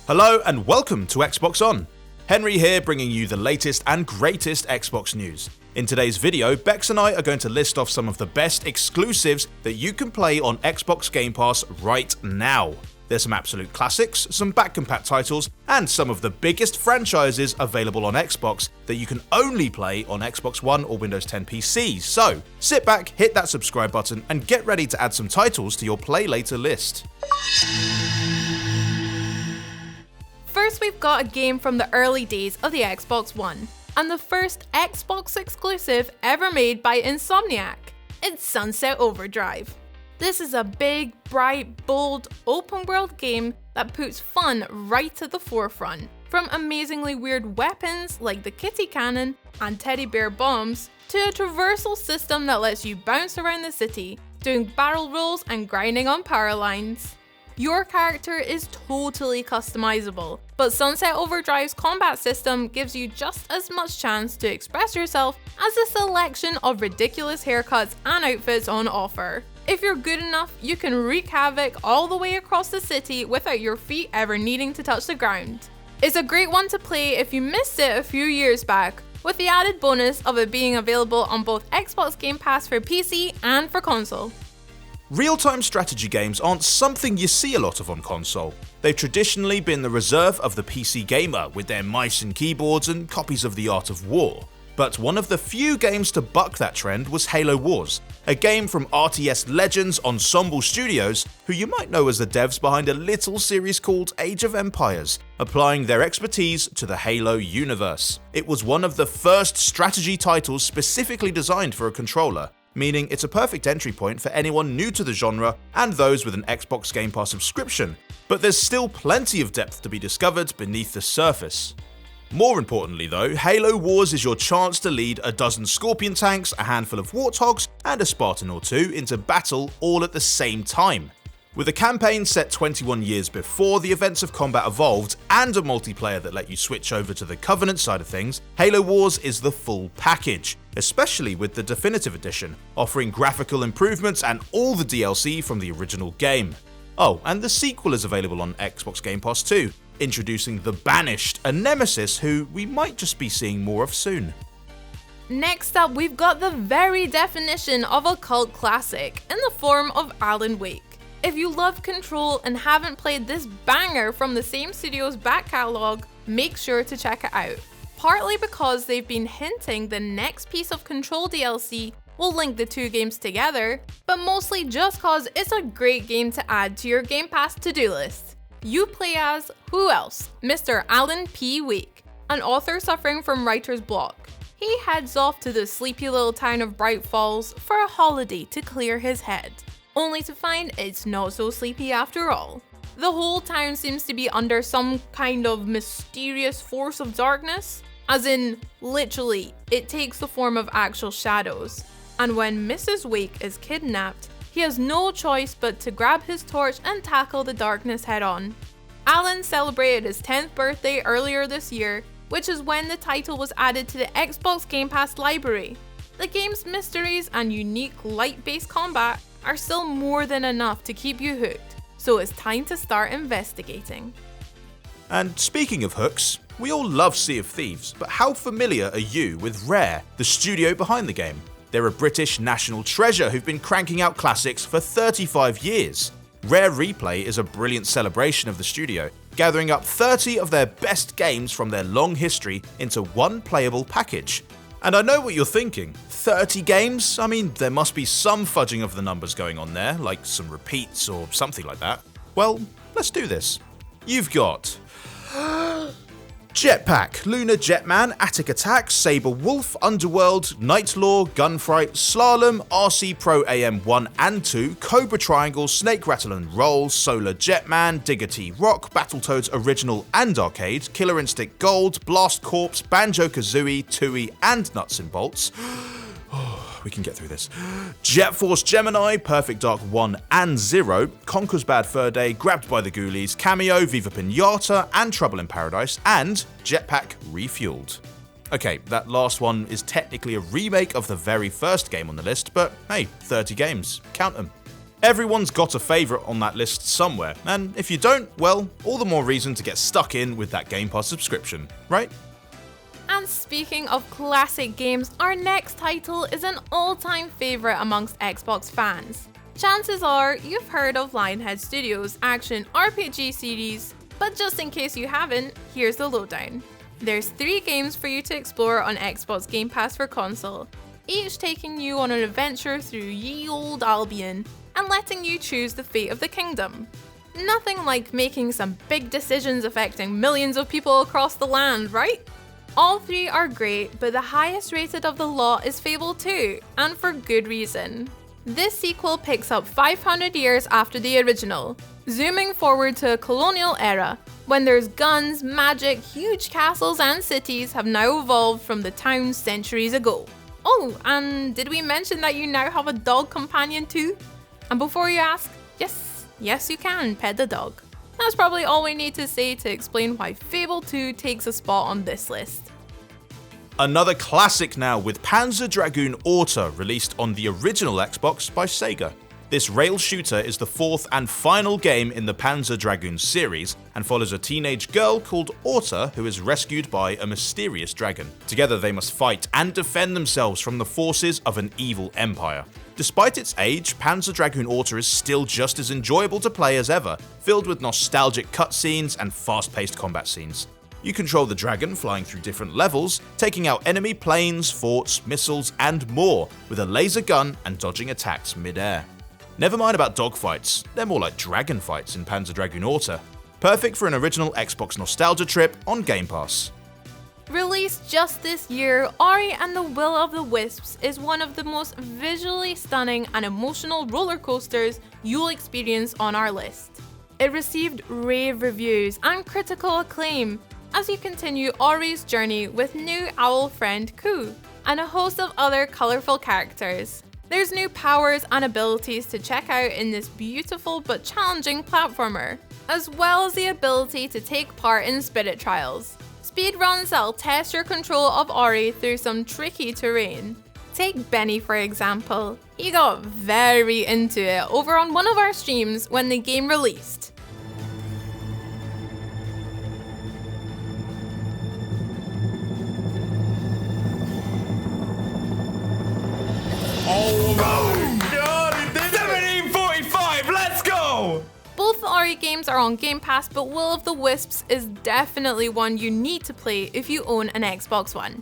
Hello and welcome to Xbox On. Henry here, bringing you the latest and greatest Xbox news. In today's video, Bex and I are going to list off some of the best exclusives that you can play on Xbox Game Pass right now. There's some absolute classics, some back-compat titles, and some of the biggest franchises available on Xbox that you can only play on Xbox One or Windows 10 PCs. So, sit back, hit that subscribe button, and get ready to add some titles to your Play Later list. First, we've got a game from the early days of the Xbox One, and the first Xbox exclusive ever made by Insomniac. It's Sunset Overdrive. This is a big, bright, bold, open-world game that puts fun right to the forefront. From amazingly weird weapons like the kitty cannon and teddy bear bombs, to a traversal system that lets you bounce around the city, doing barrel rolls and grinding on power lines. Your character is totally customizable, but Sunset Overdrive's combat system gives you just as much chance to express yourself as a selection of ridiculous haircuts and outfits on offer. If you're good enough, you can wreak havoc all the way across the city without your feet ever needing to touch the ground. It's a great one to play if you missed it a few years back, with the added bonus of it being available on both Xbox Game Pass for PC and for console. Real-time strategy games aren't something you see a lot of on console. They've traditionally been the reserve of the PC gamer with their mice and keyboards and copies of The Art of War. But one of the few games to buck that trend was Halo Wars, a game from RTS legends Ensemble Studios, who you might know as the devs behind a little series called Age of Empires, applying their expertise to the Halo universe. It was one of the first strategy titles specifically designed for a controller, meaning it's a perfect entry point for anyone new to the genre and those with an Xbox Game Pass subscription, but there's still plenty of depth to be discovered beneath the surface. More importantly though, Halo Wars is your chance to lead a dozen Scorpion tanks, a handful of Warthogs, and a Spartan or two into battle all at the same time. With a campaign set 21 years before the events of combat evolved, and a multiplayer that let you switch over to the Covenant side of things, Halo Wars is the full package, especially with the Definitive Edition, offering graphical improvements and all the DLC from the original game. Oh, and the sequel is available on Xbox Game Pass too, introducing the Banished, a nemesis who we might just be seeing more of soon. Next up, we've got the very definition of a cult classic in the form of Alan Wake. If you love Control and haven't played this banger from the same studio's back catalogue, make sure to check it out. Partly because they've been hinting the next piece of Control DLC will link the two games together, but mostly just cause it's a great game to add to your Game Pass to-do list. You play as, who else? Mr. Alan P. Wake, an author suffering from writer's block. He heads off to the sleepy little town of Bright Falls for a holiday to clear his head, only to find it's not so sleepy after all. The whole town seems to be under some kind of mysterious force of darkness, as in, literally, it takes the form of actual shadows. And when Mrs. Wake is kidnapped, he has no choice but to grab his torch and tackle the darkness head on. Alan celebrated his 10th birthday earlier this year, which is when the title was added to the Xbox Game Pass library. The game's mysteries and unique light-based combat are still more than enough to keep you hooked, so it's time to start investigating. And speaking of hooks, we all love Sea of Thieves, but how familiar are you with Rare, the studio behind the game? They're a British national treasure who've been cranking out classics for 35 years. Rare Replay is a brilliant celebration of the studio, gathering up 30 of their best games from their long history into one playable package. And I know what you're thinking, 30 games? I mean, there must be some fudging of the numbers going on there, like some repeats or something like that. Well, let's do this. You've got Jetpack, Lunar Jetman, Attic Attack, Saber Wolf, Underworld, Nightlaw, Gunfight, Slalom, RC Pro AM1 and 2, Cobra Triangle, Snake Rattle and Roll, Solar Jetman, Digger T Rock, Battletoads Original and Arcade, Killer Instinct Gold, Blast Corps, Banjo-Kazooie, Tooie and Nuts and Bolts. We can get through this. Jet Force Gemini, Perfect Dark 1 and 0, Conker's Bad Fur Day, Grabbed by the Ghoulies, Cameo, Viva Pinata, and Trouble in Paradise, and Jetpack Refueled. Okay, that last one is technically a remake of the very first game on the list, but hey, 30 games, count them. Everyone's got a favourite on that list somewhere, and if you don't, well, all the more reason to get stuck in with that Game Pass subscription, right? And speaking of classic games, our next title is an all-time favourite amongst Xbox fans. Chances are you've heard of Lionhead Studios' action RPG series, but just in case you haven't, here's the lowdown. There's 3 games for you to explore on Xbox Game Pass for console, each taking you on an adventure through ye olde Albion and letting you choose the fate of the kingdom. Nothing like making some big decisions affecting millions of people across the land, right? All 3 are great, but the highest rated of the lot is Fable 2, and for good reason. This sequel picks up 500 years after the original, zooming forward to a colonial era, when there's guns, magic, huge castles and cities have now evolved from the towns centuries ago. Oh, and did we mention that you now have a dog companion too? And before you ask, yes you can pet the dog. That's probably all we need to say to explain why Fable 2 takes a spot on this list. Another classic now with Panzer Dragoon Orta, released on the original Xbox by Sega. This rail shooter is the 4th and final game in the Panzer Dragoon series and follows a teenage girl called Orta who is rescued by a mysterious dragon. Together they must fight and defend themselves from the forces of an evil empire. Despite its age, Panzer Dragoon Orta is still just as enjoyable to play as ever, filled with nostalgic cutscenes and fast-paced combat scenes. You control the dragon flying through different levels, taking out enemy planes, forts, missiles and more with a laser gun and dodging attacks mid-air. Never mind about dogfights, they're more like dragon fights in Panzer Dragoon Orta. Perfect for an original Xbox nostalgia trip on Game Pass. Released just this year, Ori and the Will of the Wisps is one of the most visually stunning and emotional roller coasters you'll experience on our list. It received rave reviews and critical acclaim as you continue Ori's journey with new owl friend Ku and a host of other colourful characters. There's new powers and abilities to check out in this beautiful but challenging platformer, as well as the ability to take part in spirit trials. Speedruns that'll test your control of Ori through some tricky terrain. Take Benny for example. He got very into it over on one of our streams when the game released. Oh my god, he did it! 1745, let's go! Both the Ori games are on Game Pass, but Will of the Wisps is definitely one you need to play if you own an Xbox One.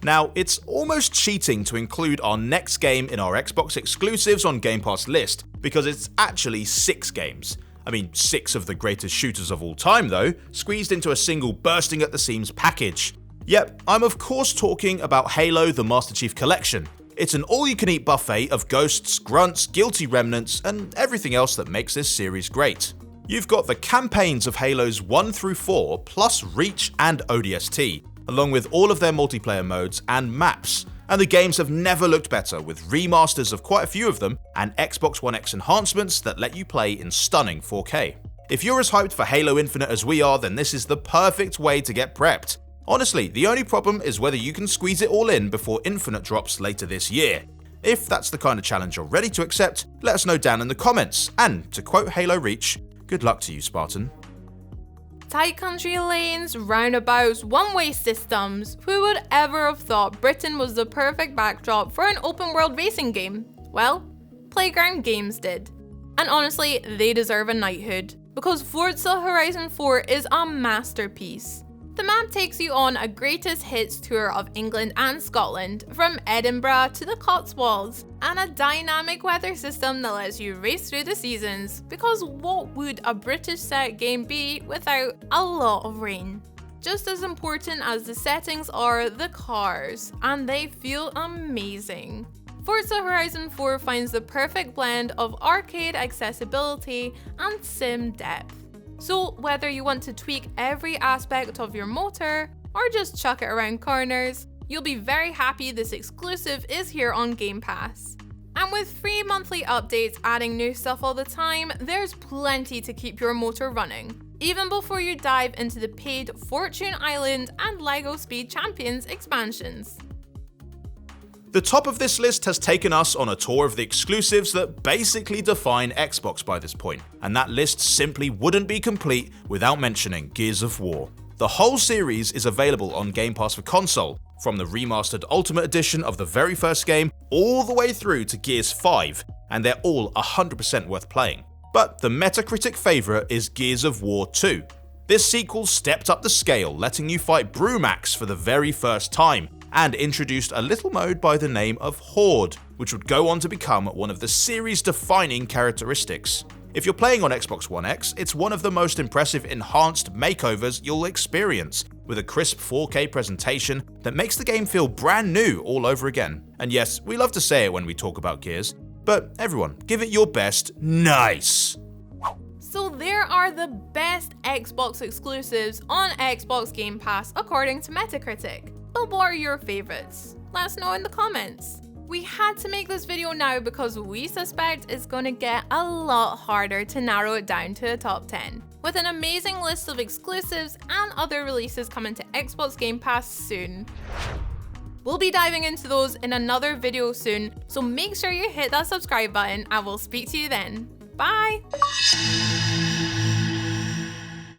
Now, it's almost cheating to include our next game in our Xbox exclusives on Game Pass list, because it's actually 6 games. I mean, 6 of the greatest shooters of all time though, squeezed into a single bursting at the seams package. Yep, I'm of course talking about Halo the Master Chief Collection. It's an all-you-can-eat buffet of ghosts, grunts, guilty remnants, and everything else that makes this series great. You've got the campaigns of Halos 1 through 4, plus Reach and ODST, along with all of their multiplayer modes and maps. And the games have never looked better, with remasters of quite a few of them, and Xbox One X enhancements that let you play in stunning 4K. If you're as hyped for Halo Infinite as we are, then this is the perfect way to get prepped. Honestly, the only problem is whether you can squeeze it all in before Infinite drops later this year. If that's the kind of challenge you're ready to accept, let us know down in the comments, and to quote Halo Reach, good luck to you, Spartan. Tight country lanes, roundabouts, one-way systems. Who would ever have thought Britain was the perfect backdrop for an open-world racing game? Well, Playground Games did. And honestly, they deserve a knighthood, because Forza Horizon 4 is a masterpiece. The map takes you on a greatest hits tour of England and Scotland, from Edinburgh to the Cotswolds, and a dynamic weather system that lets you race through the seasons, because what would a British set game be without a lot of rain? Just as important as the settings are the cars, and they feel amazing. Forza Horizon 4 finds the perfect blend of arcade accessibility and sim depth. So whether you want to tweak every aspect of your motor, or just chuck it around corners, you'll be very happy this exclusive is here on Game Pass. And with free monthly updates adding new stuff all the time, there's plenty to keep your motor running, even before you dive into the paid Fortune Island and LEGO Speed Champions expansions. The top of this list has taken us on a tour of the exclusives that basically define Xbox by this point, and that list simply wouldn't be complete without mentioning Gears of War. The whole series is available on Game Pass for console, from the remastered Ultimate Edition of the very first game all the way through to Gears 5, and they're all 100% worth playing. But the Metacritic favourite is Gears of War 2. This sequel stepped up the scale, letting you fight Brumax for the very first time, and introduced a little mode by the name of Horde, which would go on to become one of the series' defining characteristics. If you're playing on Xbox One X, it's one of the most impressive enhanced makeovers you'll experience, with a crisp 4K presentation that makes the game feel brand new all over again. And yes, we love to say it when we talk about Gears, but everyone, give it your best nice! So there are the best Xbox exclusives on Xbox Game Pass according to Metacritic. But what are your favourites? Let us know in the comments. We had to make this video now because we suspect it's gonna get a lot harder to narrow it down to a top 10, with an amazing list of exclusives and other releases coming to Xbox Game Pass soon. We'll be diving into those in another video soon, so make sure you hit that subscribe button and we'll speak to you then. Bye!